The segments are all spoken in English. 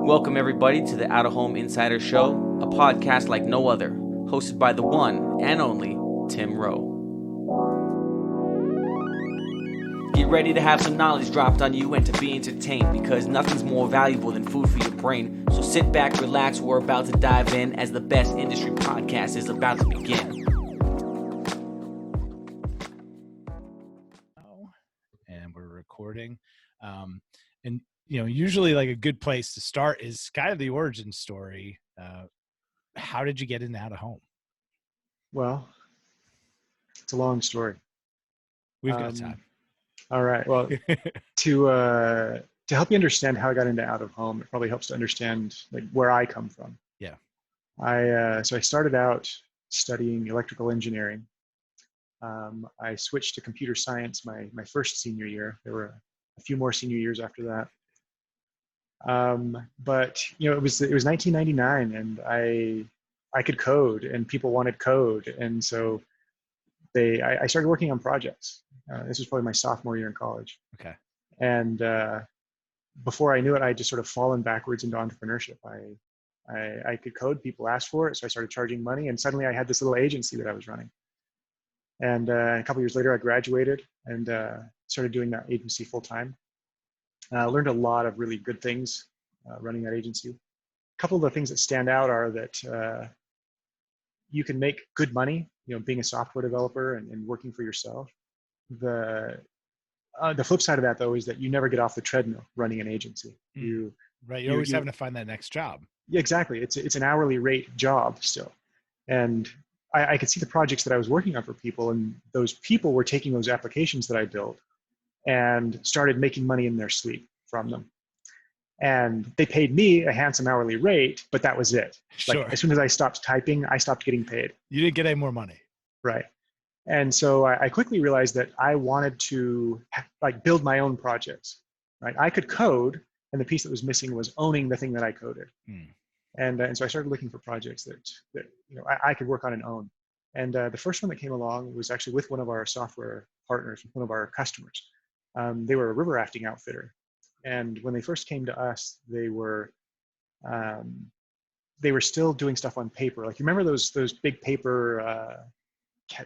Welcome, everybody, to the Out of Home Insider Show, a podcast like no other, hosted by the one and only Tim Rowe. Get ready to have some knowledge dropped on you and to be entertained, because nothing's more valuable than food for your brain. So sit back, relax, we're about to dive in as the best industry podcast is about to begin. And we're recording. Usually like a good place to start is kind of the origin story. How did you get into Out of Home? Well, it's a long story. We've got time. All right. Well, to help you understand how I got into Out of Home, it probably helps to understand like where I come from. Yeah. I started out studying electrical engineering. I switched to computer science my first senior year. There were a few more senior years after that. But it was 1999, and I could code, and people wanted code, and so I started working on projects. This was probably my sophomore year in college. Okay. And before I knew it, I just sort of fallen backwards into entrepreneurship. I could code, people asked for it, so I started charging money, and suddenly I had this little agency that I was running. And a couple years later, I graduated and started doing that agency full time. I learned a lot of really good things running that agency. A couple of the things that stand out are that you can make good money, being a software developer and working for yourself. The flip side of that, though, is that you never get off the treadmill running an agency. You're always having to find that next job. Yeah, exactly. It's an hourly rate job still. And I could see the projects that I was working on for people, and those people were taking those applications that I built and started making money in their sleep from them. And they paid me a handsome hourly rate, but that was it. Sure. Like, as soon as I stopped typing, I stopped getting paid. You didn't get any more money. Right. And so I quickly realized that I wanted to build my own projects. Right. I could code, and the piece that was missing was owning the thing that I coded. And so I started looking for projects that I could work on and own. And the first one that came along was actually with one of our software partners, one of our customers. They were a river rafting outfitter. And when they first came to us, they were still doing stuff on paper. Like, you remember those big paper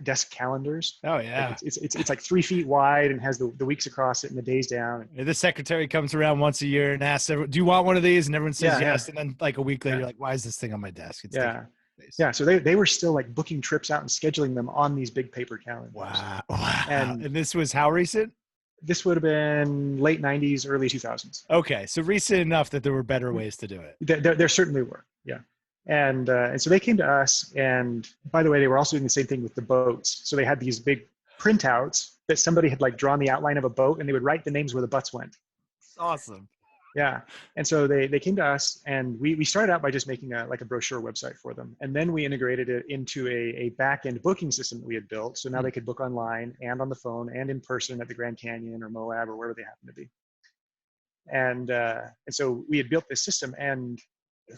desk calendars? Oh yeah. It's like 3 feet wide and has the weeks across it and the days down. The secretary comes around once a year and asks everyone, do you want one of these? And everyone says yes. And then like a week later, you're like, why is this thing on my desk? It's yeah. So they were still like booking trips out and scheduling them on these big paper calendars. Wow. And this was how recent? This would have been late 90s, early 2000s. Okay. So recent enough that there were better ways to do it. There certainly were. Yeah. And so they came to us, and by the way, they were also doing the same thing with the boats. So they had these big printouts that somebody had like drawn the outline of a boat, and they would write the names where the butts went. Awesome. Yeah. And so they came to us, and we started out by just making a brochure website for them. And then we integrated it into a back-end booking system that we had built. So now they could book online and on the phone and in person at the Grand Canyon or Moab or wherever they happen to be. And so we had built this system, and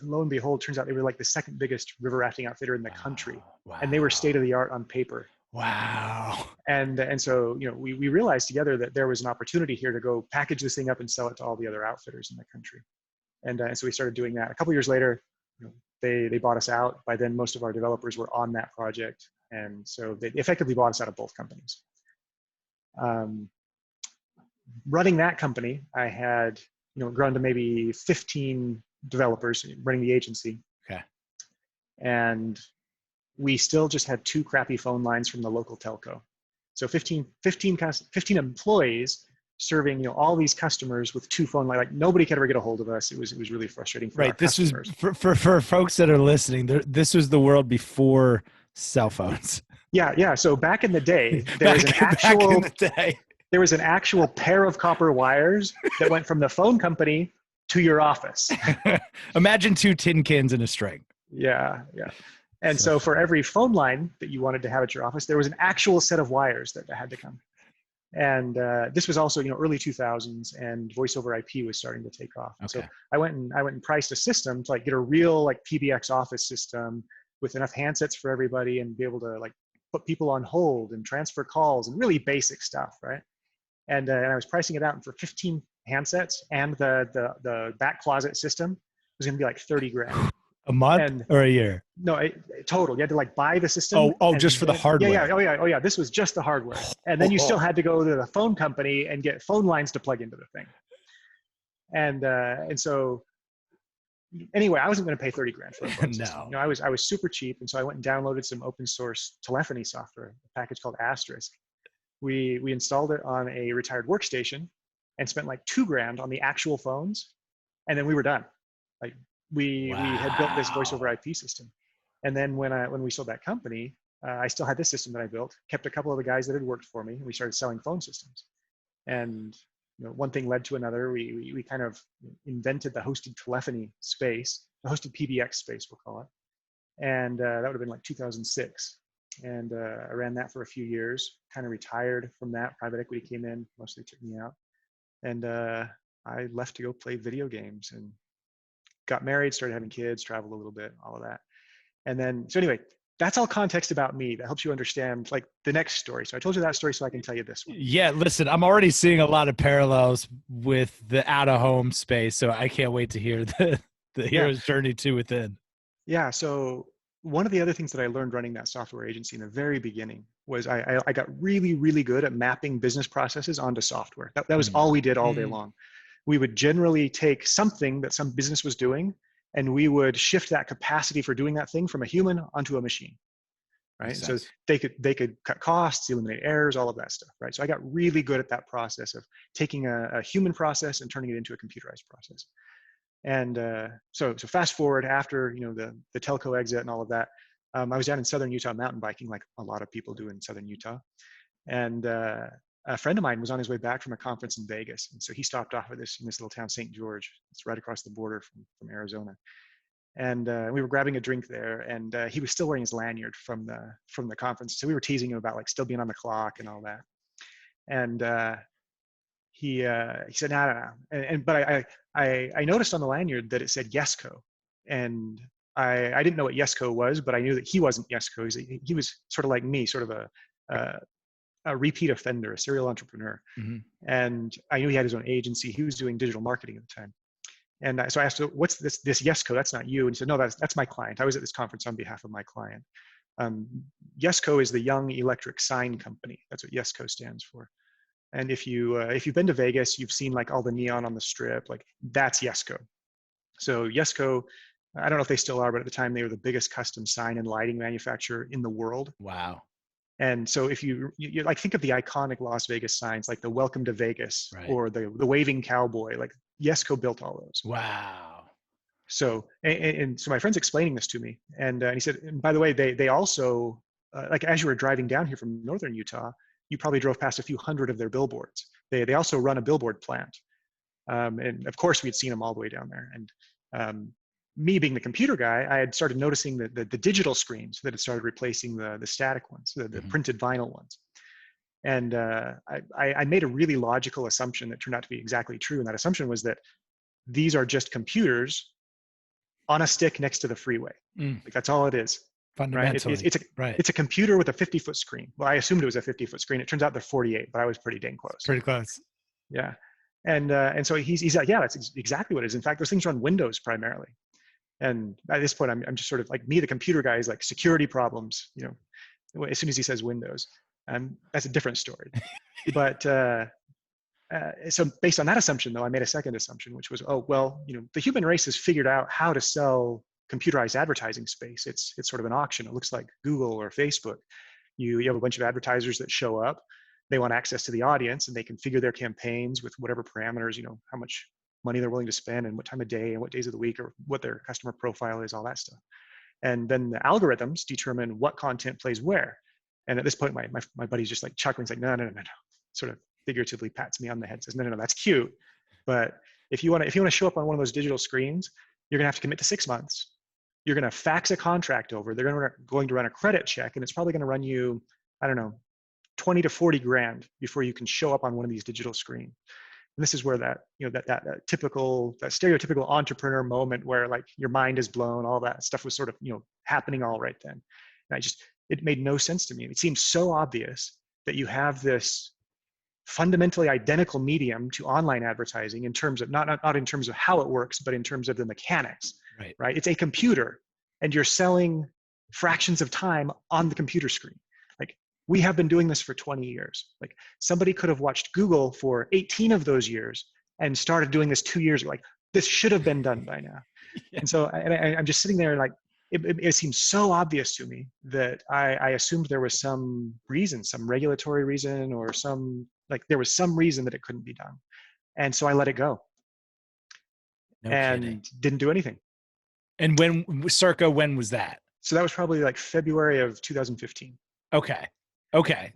lo and behold, turns out they were like the second biggest river rafting outfitter in the country. Wow. And they were state of the art on paper. Wow. And so, we realized together that there was an opportunity here to go package this thing up and sell it to all the other outfitters in the country. And so we started doing that. A couple years later, they bought us out. By then, most of our developers were on that project. And so they effectively bought us out of both companies. Running that company, I had, grown to maybe 15 developers running the agency. Okay. And we still just had 2 crappy phone lines from the local telco. So 15 employees serving, all these customers with 2 phone lines. Like, nobody could ever get a hold of us. It was really frustrating for our customers. This was for folks that are listening. This was the world before cell phones. Yeah. So back in the day, there was an actual pair of copper wires that went from the phone company to your office. Imagine 2 tin cans and a string. Yeah. And so for every phone line that you wanted to have at your office, there was an actual set of wires that had to come. And this was also, early 2000s, and voice over IP was starting to take off. Okay. So I went and priced a system to get a real PBX office system with enough handsets for everybody and be able to put people on hold and transfer calls and really basic stuff, right? And I was pricing it out for 15 handsets and the back closet system. was going to be like 30 grand. A month And or a year? no, total. You had to like buy the system. Oh, just for the hardware. Yeah. This was just the hardware. And then you still had to go to the phone company and get phone lines to plug into the thing. And so anyway, I wasn't going to pay 30 grand for a phone system. No. I was super cheap. And so I went and downloaded some open source telephony software, a package called Asterisk. We installed it on a retired workstation and spent like 2 grand on the actual phones. And then we were done. Like we had built this voice over IP system. And then when we sold that company, I still had this system that I built, kept a couple of the guys that had worked for me, and we started selling phone systems. And one thing led to another. We kind of invented the hosted telephony space, the hosted PBX space, we'll call it. And that would have been like 2006. And I ran that for a few years, kind of retired from that. Private equity came in, mostly took me out. And I left to go play video games and got married, started having kids, traveled a little bit, all of that. And then, so anyway, that's all context about me. That helps you understand like the next story. So I told you that story so I can tell you this one. Yeah, listen, I'm already seeing a lot of parallels with the out-of-home space, so I can't wait to hear the hero's journey to within. Yeah, so one of the other things that I learned running that software agency in the very beginning was I got really, really good at mapping business processes onto software. That was all we did all day long. We would generally take something that some business was doing, and we would shift that capacity for doing that thing from a human onto a machine, right? So they could cut costs, eliminate errors, all of that stuff, right? So I got really good at that process of taking a human process and turning it into a computerized process. And so fast forward after the telco exit and all of that, I was down in southern Utah mountain biking, like a lot of people do in southern Utah, and a friend of mine was on his way back from a conference in Vegas. And so he stopped off at this little town, St. George. It's right across the border from Arizona. And we were grabbing a drink there, and he was still wearing his lanyard from the conference. So we were teasing him about like still being on the clock and all that. And he said, no. But I noticed on the lanyard that it said Yesco. And I didn't know what Yesco was, but I knew that he wasn't Yesco. He was sort of like me, sort of a repeat offender, a serial entrepreneur. Mm-hmm. And I knew he had his own agency. He was doing digital marketing at the time. And so I asked, what's this Yesco? That's not you. And he said, no, that's my client. I was at this conference on behalf of my client. Yesco is the Young Electric Sign Company. That's what Yesco stands for. And if you've been to Vegas, you've seen like all the neon on the strip, like that's Yesco. So Yesco, I don't know if they still are, but at the time they were the biggest custom sign and lighting manufacturer in the world. Wow. And so if you like think of the iconic Las Vegas signs, like the Welcome to Vegas, right, or the waving cowboy, like Yesco built all those. Wow. So, and so my friend's explaining this to me, and he said, and by the way, they also, like as you were driving down here from northern Utah, you probably drove past a few hundred of their billboards. They also run a billboard plant. And of course we had seen them all the way down there. And me being the computer guy, I had started noticing the digital screens that had started replacing the static ones, the printed vinyl ones. And I made a really logical assumption that turned out to be exactly true. And that assumption was that these are just computers on a stick next to the freeway. Like that's all it is. Fundamentally. Right? It's a computer with a 50-foot screen. Well, I assumed it was a 50-foot screen. It turns out they're 48, but I was pretty dang close. Pretty close. Yeah. And so he's like, yeah, that's exactly what it is. In fact, those things run Windows primarily. And at this point, I'm just sort of like me, the computer guy, is like security problems, as soon as he says Windows. That's a different story. But so based on that assumption, though, I made a second assumption, which was, the human race has figured out how to sell computerized advertising space. It's sort of an auction. It looks like Google or Facebook. You have a bunch of advertisers that show up. They want access to the audience, and they configure their campaigns with whatever parameters, how much money they're willing to spend and what time of day and what days of the week or what their customer profile is, all that stuff. And then the algorithms determine what content plays where. And at this point, my buddy's just like chuckling. He's like, no. Sort of figuratively pats me on the head, says, no, that's cute. But if you want to show up on one of those digital screens, you're going to have to commit to 6 months. You're going to fax a contract over. They're going to run a credit check, and it's probably going to run you, I don't know, 20 to 40 grand before you can show up on one of these digital screens. And this is where that stereotypical entrepreneur moment where like your mind is blown, all that stuff was sort of, happening all right then. And it made no sense to me. It seemed so obvious that you have this fundamentally identical medium to online advertising in terms of not in terms of how it works, but in terms of the mechanics, Right. right? It's a computer, and you're selling fractions of time on the computer screen. Like, we have been doing this for 20 years. Like, somebody could have watched Google for 18 of those years and started doing this 2 years ago. Like, this should have been done by now. Yeah. And so I'm just sitting there like, it seems so obvious to me that I assumed there was some reason, some regulatory reason, or there was some reason that it couldn't be done. And so I let it go No and kidding. didn't do anything. And when was that? So that was probably like February of 2015. Okay.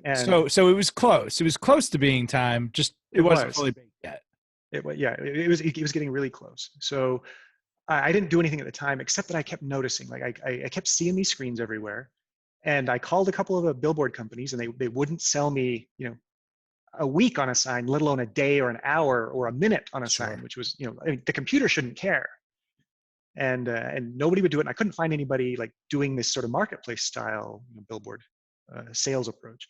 And So it was close. It was close to being time. Just it wasn't fully baked yet. It was getting really close. So I didn't do anything at the time, except that I kept noticing, like I kept seeing these screens everywhere. And I called a couple of the billboard companies, and they wouldn't sell me, a week on a sign, let alone a day or an hour or a minute on a sign, which was, I mean, the computer shouldn't care. And nobody would do it. And I couldn't find anybody like doing this sort of marketplace style billboard sales approach.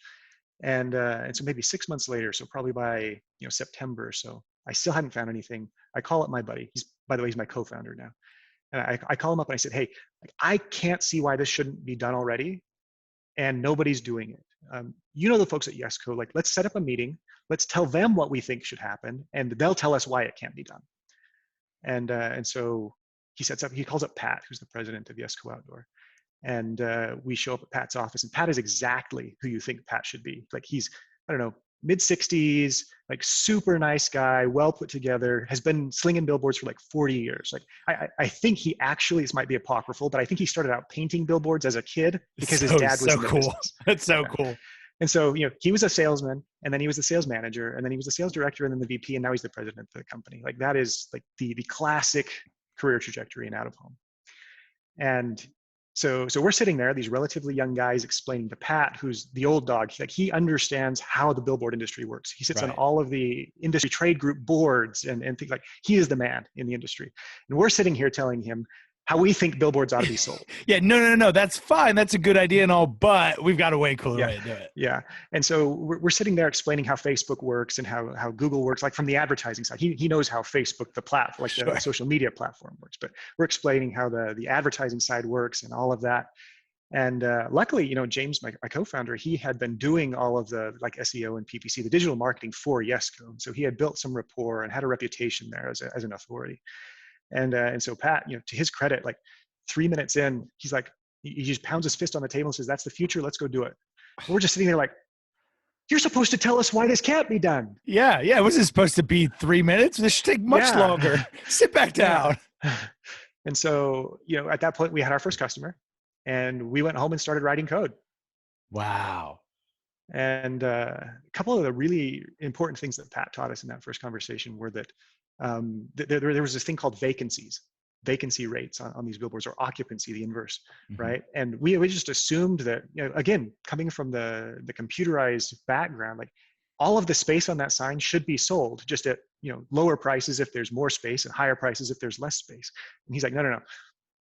And so maybe 6 months later, so probably by September or so, I still hadn't found anything. I call up my buddy. By the way, he's my co-founder now. And I call him up and I said, hey, I can't see why this shouldn't be done already, and nobody's doing it. The folks at Yesco, like, let's set up a meeting. Let's tell them what we think should happen, and they'll tell us why it can't be done. And so he calls up Pat, who's the president of Yesco Outdoor. And we show up at Pat's office, and Pat is exactly who you think Pat should be. Like, he's, I don't know, mid-60s, like super nice guy, well put together, has been slinging billboards for like 40 years. Like, I think he actually, this might be apocryphal, but I think he started out painting billboards as a kid because his dad was in the business. That's so cool. And so, he was a salesman, and then he was the sales manager, and then he was the sales director, and then the VP, and now he's the president of the company. Like, that is like the classic career trajectory in out of home. And so we're sitting there, these relatively young guys, explaining to Pat, who's the old dog, like, he understands how the billboard industry works. He sits on all of the industry trade group boards and things. Like, he is the man in the industry. And we're sitting here telling him how we think billboards ought to be sold. Yeah, no, that's fine. That's a good idea and all, but we've got a way cooler way to do it. Yeah. And so we're sitting there explaining how Facebook works and how Google works, like from the advertising side. He knows how Facebook, the platform, like the social media platform, works, but we're explaining how the advertising side works and all of that. And luckily, James, my co-founder, he had been doing all of the like SEO and PPC, the digital marketing for Yesco. So he had built some rapport and had a reputation there as an authority. And so Pat, to his credit, like 3 minutes in, he's like, he just pounds his fist on the table and says, "That's the future. Let's go do it." And we're just sitting there like, "You're supposed to tell us why this can't be done." Yeah. It wasn't supposed to be 3 minutes. This should take much longer. Sit back down. And so, at that point we had our first customer, and we went home and started writing code. Wow. And a couple of the really important things that Pat taught us in that first conversation were that there was this thing called vacancy rates on these billboards, or occupancy, the inverse, right? And we just assumed that, again, coming from the computerized background, like, all of the space on that sign should be sold, just at lower prices if there's more space, and higher prices if there's less space. And he's like, no,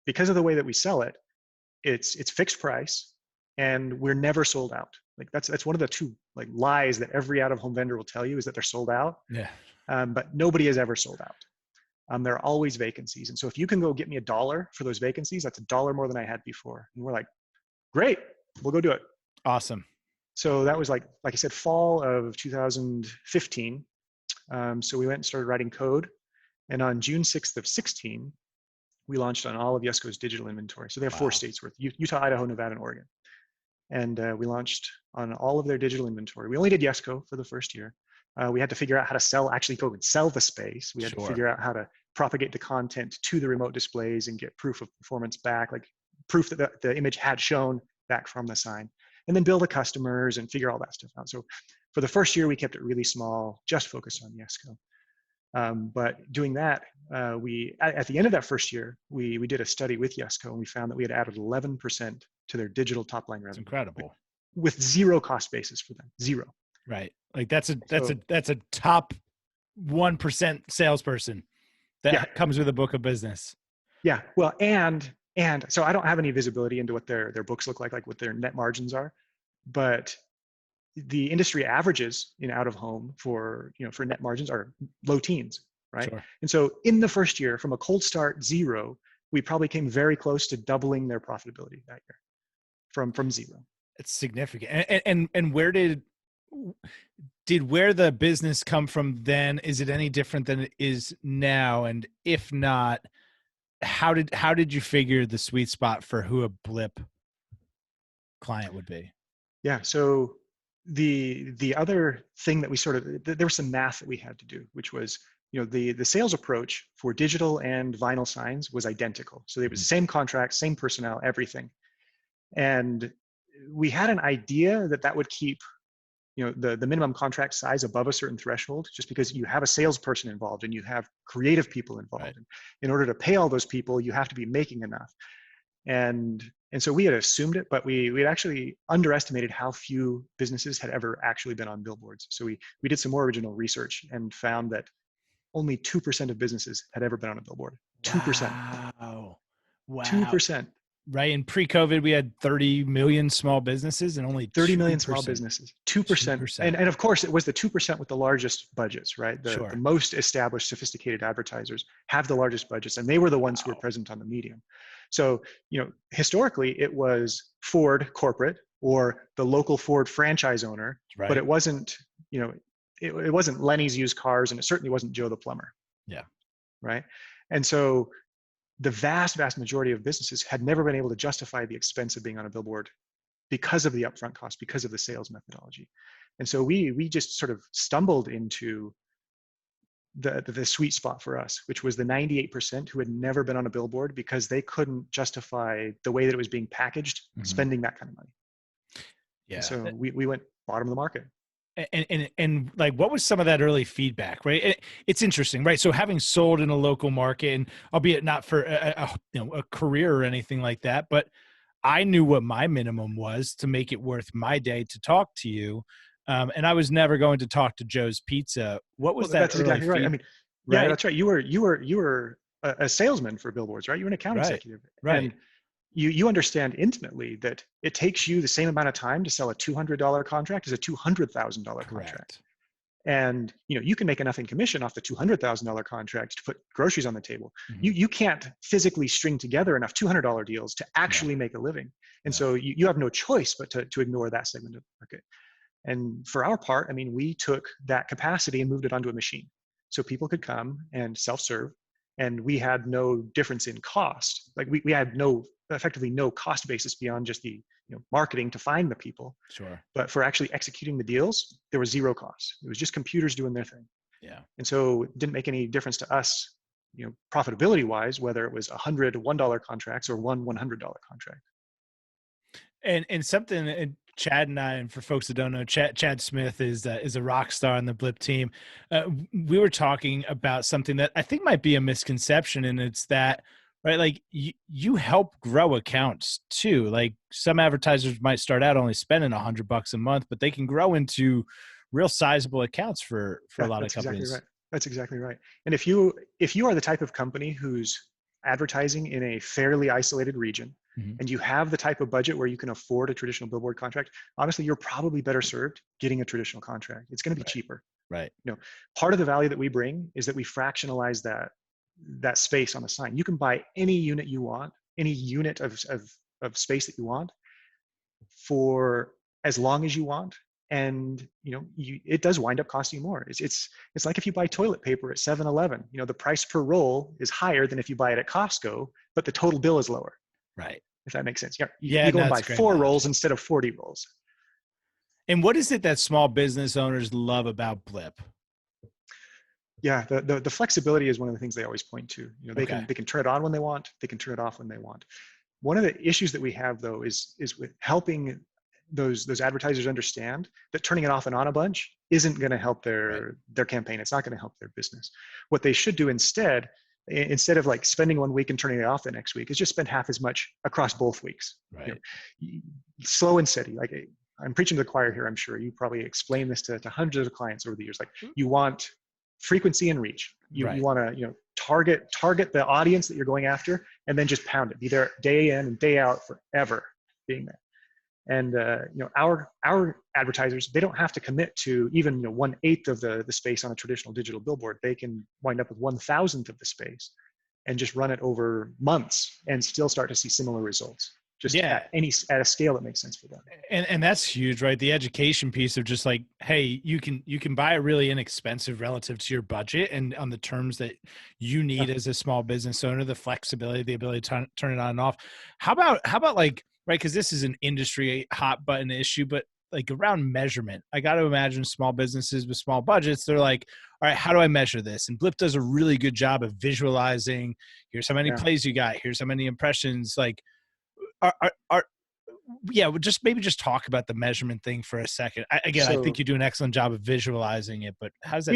because of the way that we sell it, it's fixed price, and we're never sold out. Like, that's one of the two like lies that every out-of-home vendor will tell you, is that they're sold out. Yeah. But nobody is ever sold out. There are always vacancies. And so if you can go get me $1 for those vacancies, that's $1 more than I had before. And we're like, great, we'll go do it. Awesome. So that was like I said, fall of 2015. So we went and started writing code. And on June 6th of 16, we launched on all of Yesco's digital inventory. So they have 4 states worth: Utah, Idaho, Nevada, and Oregon. And we launched on all of their digital inventory. We only did Yesco for the first year. We had to figure out how to actually go and sell the space. We had to figure out how to propagate the content to the remote displays and get proof of performance back, like proof that the image had shown back from the sign, and then bill the customers and figure all that stuff out. So for the first year, we kept it really small, just focused on Yesco. But doing that, at the end of that first year, we did a study with Yesco, and we found that we had added 11% to their digital top line revenue. That's incredible. With zero cost basis for them, zero. Right. Like, that's a top 1% salesperson that comes with a book of business. Yeah. Well, and so I don't have any visibility into what their books look like what their net margins are, but the industry averages in out of home for, for net margins are low teens, right? Sure. And so in the first year, from a cold start 0, we probably came very close to doubling their profitability that year from 0. It's significant. And where did where the business come from then? Is it any different than it is now? And if not, how did you figure the sweet spot for who a Blip client would be? Yeah. So the other thing that we there was some math that we had to do, which was, the sales approach for digital and vinyl signs was identical. So it was the same contract, same personnel, everything. And we had an idea that would keep, the minimum contract size above a certain threshold, just because you have a salesperson involved and you have creative people involved. Right. And in order to pay all those people, you have to be making enough. And so we had assumed it, but we had actually underestimated how few businesses had ever actually been on billboards. So we did some more original research and found that only 2% of businesses had ever been on a billboard. 2%. Wow. 2%. Right. In pre-COVID, we had 30 million small businesses and only 30 million 2%. small businesses. 2%. And of course, it was the 2% with the largest budgets, right? The most established, sophisticated advertisers have the largest budgets, and they were the ones who were present on the medium. So, historically, it was Ford corporate or the local Ford franchise owner, but it wasn't, it wasn't Lenny's Used Cars, and it certainly wasn't Joe the Plumber. Yeah. Right. And so the vast majority of businesses had never been able to justify the expense of being on a billboard because of the upfront cost, because of the sales methodology. And so we just sort of stumbled into the sweet spot for us, which was the 98% who had never been on a billboard because they couldn't justify the way that it was being packaged, spending that kind of money. Yeah. And so we went bottom of the market. And like, what was some of that early feedback, right? It's interesting, right? So having sold in a local market, and albeit not for a career or anything like that, but I knew what my minimum was to make it worth my day to talk to you. And I was never going to talk to Joe's Pizza. What was that? That's exactly right. I mean, yeah, that's right. You were a salesman for billboards, right? You were an account executive. Right. And you understand intimately that it takes you the same amount of time to sell a $200 contract as a $200,000 contract. And you can make enough in commission off the $200,000 contract to put groceries on the table. You can't physically string together enough $200 deals to actually make a living. And so you have no choice but to ignore that segment of the market. And for our part, I mean, we took that capacity and moved it onto a machine. So people could come and self-serve, and we had no difference in cost. Like we had effectively no cost basis beyond just the marketing to find the people. Sure. But for actually executing the deals, there was zero cost. It was just computers doing their thing. Yeah. And so it didn't make any difference to us, profitability wise, whether it was $101 contracts or $100 contract. And something, and Chad and I, and for folks that don't know, Chad Smith is a rock star on the Blip team. We were talking about something that I think might be a misconception, and it's that, right, like you help grow accounts too. Like some advertisers might start out only spending $100 a month, but they can grow into real sizable accounts for a lot of companies. Exactly right. That's exactly right. And if you are the type of company who's advertising in a fairly isolated region, and you have the type of budget where you can afford a traditional billboard contract, honestly, you're probably better served getting a traditional contract. It's going to be cheaper. Right. Part of the value that we bring is that we fractionalize that space on the sign. You can buy any unit you want, any unit of space that you want for as long as you want. And it does wind up costing more. It's like if you buy toilet paper at 7-Eleven, the price per roll is higher than if you buy it at Costco, but the total bill is lower. Right. If that makes sense. You go and buy 4 rolls instead of 40 rolls. And what is it that small business owners love about Blip? Yeah, the flexibility is one of the things they always point to. They can turn it on when they want, they can turn it off when they want. One of the issues that we have though is with helping those advertisers understand that turning it off and on a bunch isn't going to help their campaign. It's not going to help their business. What they should do instead of like spending 1 week and turning it off the next week, is just spend half as much across both weeks. Right. Slow and steady. Like I'm preaching to the choir here. I'm sure you probably explain this to hundreds of clients over the years. Like you want frequency and reach. You want to target the audience that you're going after, and then just pound it. Be there day in and day out forever, being there. And our advertisers, they don't have to commit to even 1/8 of the space on a traditional digital billboard. They can wind up with 1,000th of the space and just run it over months and still start to see similar results. Just at a scale that makes sense for them. And that's huge, right? The education piece of just like, hey, you can buy a really inexpensive relative to your budget and on the terms that you need as a small business owner, the flexibility, the ability to turn it on and off. How about like, right? Because this is an industry hot button issue, but like around measurement, I got to imagine small businesses with small budgets, they're like, all right, how do I measure this? And Blip does a really good job of visualizing. Here's how many plays you got. Here's how many impressions. Like, just talk about the measurement thing for a second. I think you do an excellent job of visualizing it, but how does that?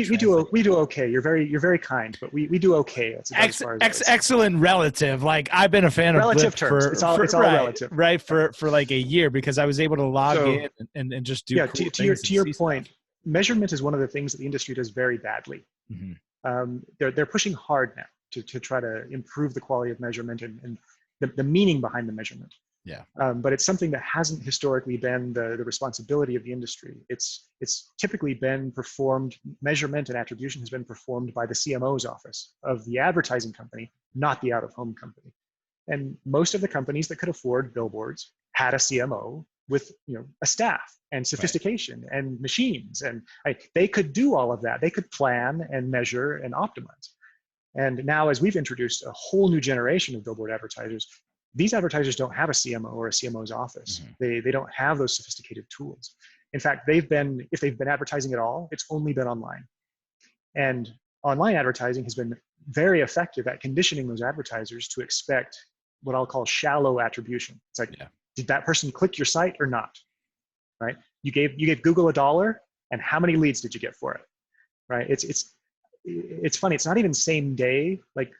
We do okay. You're very kind, but we do okay. It's about as far as excellent relative. Like I've been a fan of relative Blip terms. It's all relative, right? For like a year because I was able to log in and just do. To your point, stuff. Measurement is one of the things that the industry does very badly. Mm-hmm. They're pushing hard now to try to improve the quality of measurement and the meaning behind the measurement. Yeah. But it's something that hasn't historically been the responsibility of the industry. It's typically been performed, measurement and attribution has been performed by the CMO's office of the advertising company, not the out-of-home company. And most of the companies that could afford billboards had a CMO with a staff and sophistication and machines. And they could do all of that. They could plan and measure and optimize. And now as we've introduced a whole new generation of billboard advertisers, these advertisers don't have a CMO or a CMO's office. Mm-hmm. They don't have those sophisticated tools. In fact, if they've been advertising at all, it's only been online. And online advertising has been very effective at conditioning those advertisers to expect what I'll call shallow attribution. It's like, did that person click your site or not? Right? You gave Google $1, and how many leads did you get for it? Right? It's funny. It's not even same day like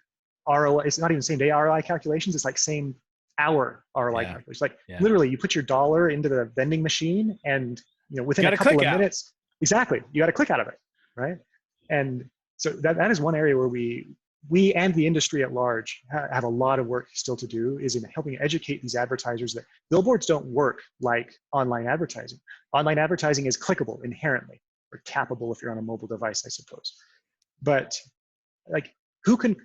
ROI. It's not even same day ROI calculations. It's like same hour ROI calculations. Like literally, you put your dollar into the vending machine, and within a couple of minutes, exactly, you got to click out of it, right? And so that is one area where we and the industry at large have a lot of work still to do, is in helping educate these advertisers that billboards don't work like online advertising. Online advertising is clickable inherently, or tappable if you're on a mobile device, I suppose. But like, who can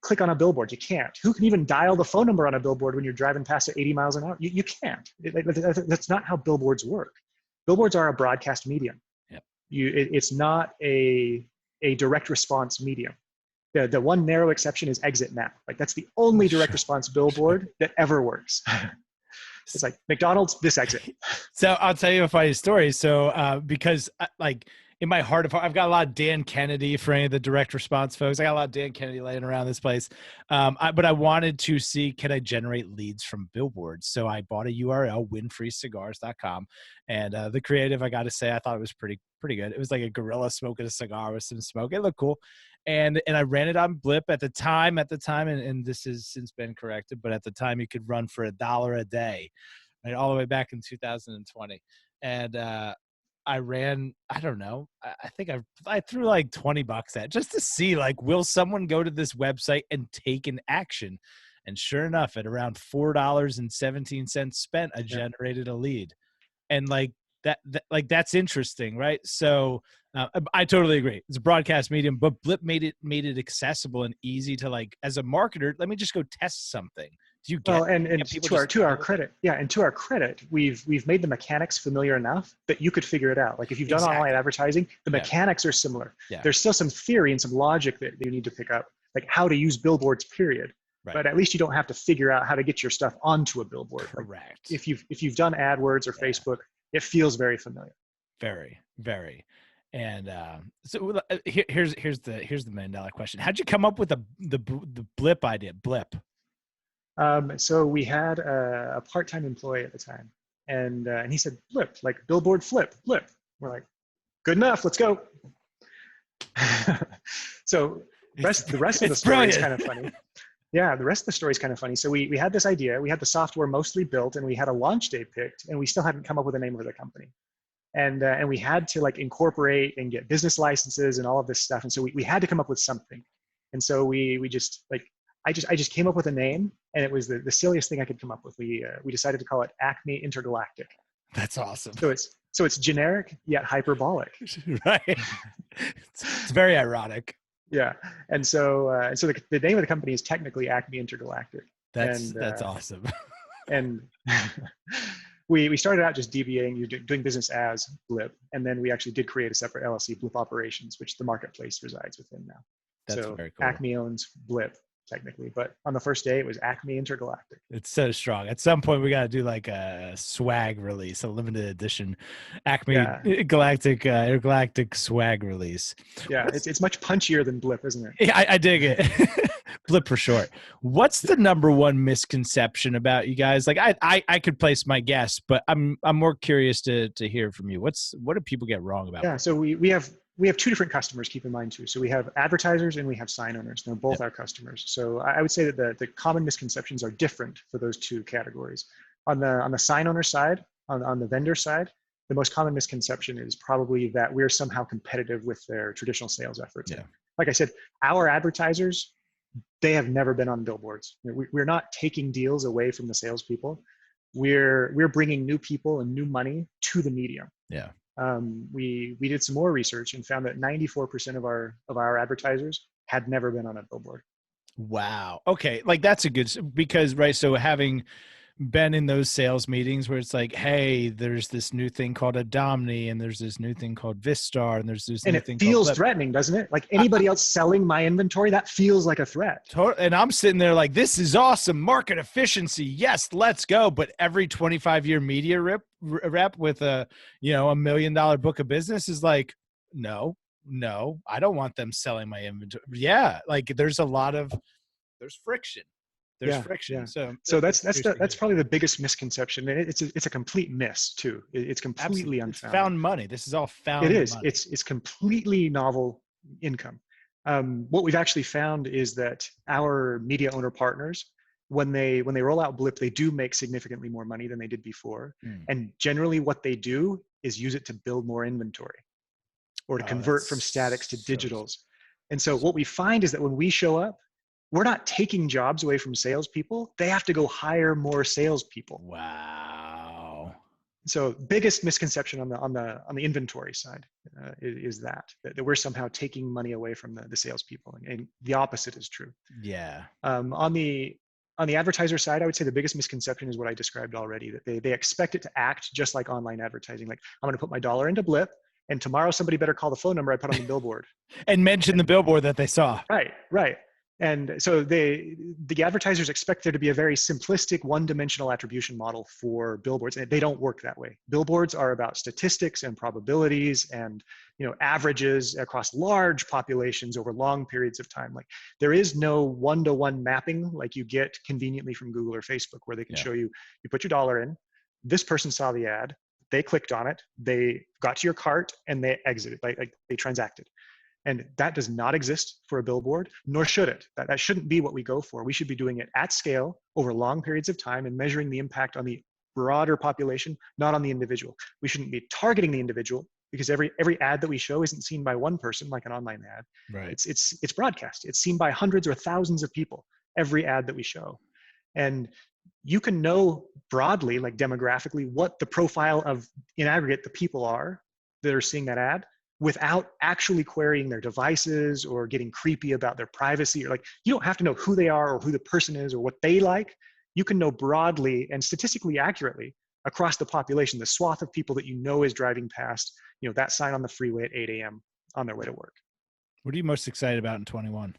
click on a billboard? You can't. Who can even dial the phone number on a billboard when you're driving past at 80 miles an hour? You can't. That's not how billboards work. Billboards are a broadcast medium. Yep. It's not a direct response medium. The one narrow exception is Exit Now. Like, that's the only direct response billboard that ever works. It's like McDonald's, this exit. So I'll tell you a funny story. So because like, in my heart of heart, I've got a lot of Dan Kennedy for any of the direct response folks. I got a lot of Dan Kennedy laying around this place. But I wanted to see, can I generate leads from billboards? So I bought a URL, winfreycigars.com. And the creative, I got to say, I thought it was pretty good. It was like a gorilla smoking a cigar with some smoke. It looked cool. And I ran it on Blip at the time, and this has since been corrected, but at the time you could run for $1 a day, right? All the way back in 2020. And I ran, I don't know, I think I threw like $20 at just to see, like, will someone go to this website and take an action? And sure enough, at around $4.17 spent, I generated a lead. And like that's interesting, right? So I totally agree. It's a broadcast medium, but Blip made it accessible and easy to, like, as a marketer, let me just go test something. Do you get? Well, and to our credit, we've made the mechanics familiar enough that you could figure it out. Like, if you've done online advertising, the mechanics are similar. Yeah. There's still some theory and some logic that you need to pick up, like how to use billboards, period. Right. But at least you don't have to figure out how to get your stuff onto a billboard. Correct. Like, if you've done AdWords or Facebook, it feels very familiar. Very, very. And so here's the Mandela question. How'd you come up with the Blip idea? Blip. So we had a part-time employee at the time, and he said, Blip, like billboard flip, Blip. We're like, good enough, let's go. So the rest of the story is kind of funny. Yeah, the rest of the story is kind of funny. So we had this idea, we had the software mostly built, and we had a launch day picked, and we still hadn't come up with a name for the company. And we had to, like, incorporate and get business licenses and all of this stuff. And so we had to come up with something. And so we just, like, I just came up with a name, and it was the silliest thing I could come up with. We decided to call it Acme Intergalactic. That's awesome. So it's generic yet hyperbolic. Right. It's very ironic. Yeah. And so the name of the company is technically Acme Intergalactic. That's awesome. And we started out just DBAing, doing business as Blip, and then we actually did create a separate LLC, Blip Operations, which the marketplace resides within now. That's so very cool. Acme owns Blip technically, but on the first day it was Acme Intergalactic. It's so strong. At some point we got to do like a swag release, a limited edition Acme Intergalactic swag release. Yeah, it's much punchier than Blip, isn't it? Yeah, I dig it. Blip for short. What's the number one misconception about you guys? Like I could place my guess, but I'm more curious to hear from you. What do people get wrong about? Yeah, so we have two different customers, keep in mind too. So we have advertisers and we have sign owners. They're both our customers. So I would say that the common misconceptions are different for those two categories. On the sign owner side, on the vendor side, the most common misconception is probably that we're somehow competitive with their traditional sales efforts. Yeah. Like I said, our advertisers, they have never been on billboards. We're not taking deals away from the salespeople. We're bringing new people and new money to the medium. Yeah. We did some more research and found that 94% of our advertisers had never been on a billboard. Wow. Okay. Like that's a good, because, right. So having been in those sales meetings where it's like, hey, there's this new thing called Adomni and there's this new thing called Vistar and there's this new thing called feels threatening, doesn't it? Like anybody else selling my inventory, that feels like a threat. And I'm sitting there like, this is awesome. Market efficiency. Yes, let's go. But every 25-year media rep with a $1 million book of business is like, no, I don't want them selling my inventory. Yeah. Like there's friction. There's friction. Yeah. So that's probably the biggest misconception. And it's a complete miss too. It's completely unfounded. It's found money. This is all found. It is. Money. It's completely novel income. What we've actually found is that our media owner partners, when they roll out Blip, they do make significantly more money than they did before. And generally what they do is use it to build more inventory or to convert from statics to digitals. And so what we find is that when we show up, we're not taking jobs away from salespeople. They have to go hire more salespeople. Wow. So biggest misconception on the inventory side is that we're somehow taking money away from the salespeople, and the opposite is true. Yeah. On the advertiser side, I would say the biggest misconception is what I described already, that they expect it to act just like online advertising. Like, I'm going to put my dollar into Blip, and tomorrow somebody better call the phone number I put on the billboard. And mention the billboard that they saw. Right. And so the advertisers expect there to be a very simplistic one-dimensional attribution model for billboards, and they don't work that way. Billboards are about statistics and probabilities and averages across large populations over long periods of time. Like there is no one-to-one mapping like you get conveniently from Google or Facebook, where they can show you put your dollar in, this person saw the ad, they clicked on it, they got to your cart, and they exited, like they transacted. And that does not exist for a billboard, nor should it. That shouldn't be what we go for. We should be doing it at scale over long periods of time and measuring the impact on the broader population, not on the individual. We shouldn't be targeting the individual, because every ad that we show isn't seen by one person like an online ad. Right. It's broadcast. It's seen by hundreds or thousands of people, every ad that we show. And you can know broadly, like demographically, what the profile of, in aggregate, the people are that are seeing that ad, without actually querying their devices or getting creepy about their privacy. Or like, you don't have to know who they are or who the person is or what they like. You can know broadly and statistically accurately across the population, the swath of people that is driving past, that sign on the freeway at 8 a.m. on their way to work. What are you most excited about in 21?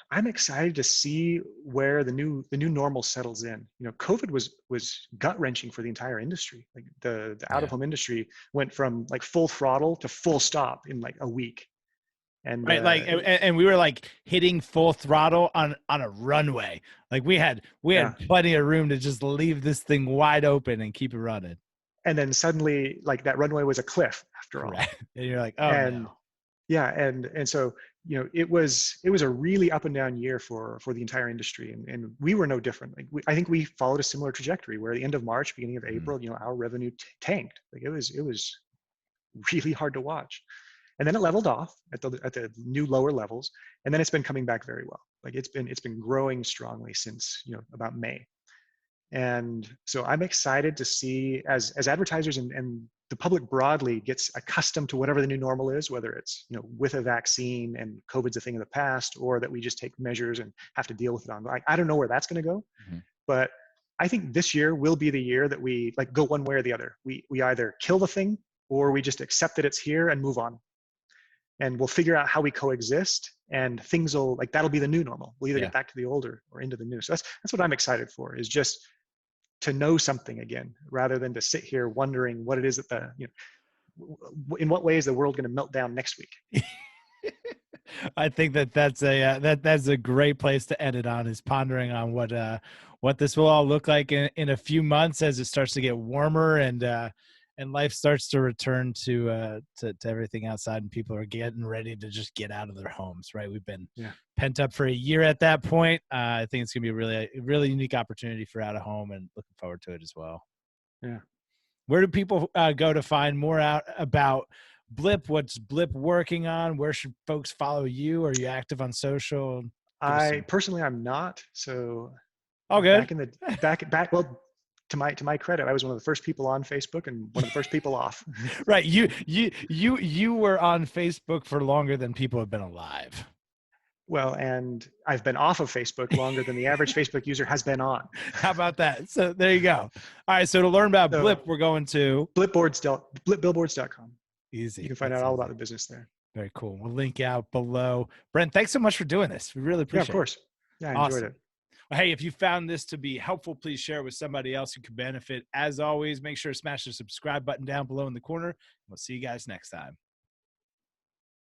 I'm excited to see where the new normal settles in. COVID was gut wrenching for the entire industry. Like the out of home industry went from like full throttle to full stop in like a week. And right, and we were like hitting full throttle on a runway. Like we had plenty of room to just leave this thing wide open and keep it running. And then suddenly, like that runway was a cliff after all. Right. And you're like, oh no. Yeah, and so it was a really up and down year for the entire industry, and we were no different. Like I think we followed a similar trajectory where at the end of March, beginning of April, our revenue tanked. Like it was really hard to watch, and then it leveled off at the new lower levels, and then it's been coming back very well. Like it's been growing strongly since about May. And so I'm excited to see as advertisers and the public broadly gets accustomed to whatever the new normal is, whether it's, with a vaccine and COVID's a thing of the past, or that we just take measures and have to deal with it on. I don't know where that's going to go, but I think this year will be the year that we like go one way or the other. We either kill the thing or we just accept that it's here and move on. And we'll figure out how we coexist, and things will that'll be the new normal. We'll either get back to the old or into the new. So that's what I'm excited for, is just to know something again, rather than to sit here wondering what it is that in what way is the world going to melt down next week. I think that's a great place to end it on, is pondering on what this will all look like in a few months as it starts to get warmer and life starts to return to everything outside, and people are getting ready to just get out of their homes, right? We've been pent up for a year at that point. I think it's going to be a really unique opportunity for out of home, and looking forward to it as well. Yeah. Where do people go to find more out about Blip? What's Blip working on? Where should folks follow you? Are you active on social? Personally, I'm not. So all good. Back. Well, to my credit, I was one of the first people on Facebook and one of the first people off. Right. You were on Facebook for longer than people have been alive. Well, and I've been off of Facebook longer than the average Facebook user has been on. How about that? So there you go. All right. So to learn about Blip, we're going to blipbillboards.com. Easy. You can find out all about the business there. Very cool. We'll link out below. Brent, thanks so much for doing this. We really appreciate it. Yeah, of course. Yeah, I enjoyed it. Well, hey, if you found this to be helpful, please share it with somebody else who could benefit. As always, make sure to smash the subscribe button down below in the corner. We'll see you guys next time.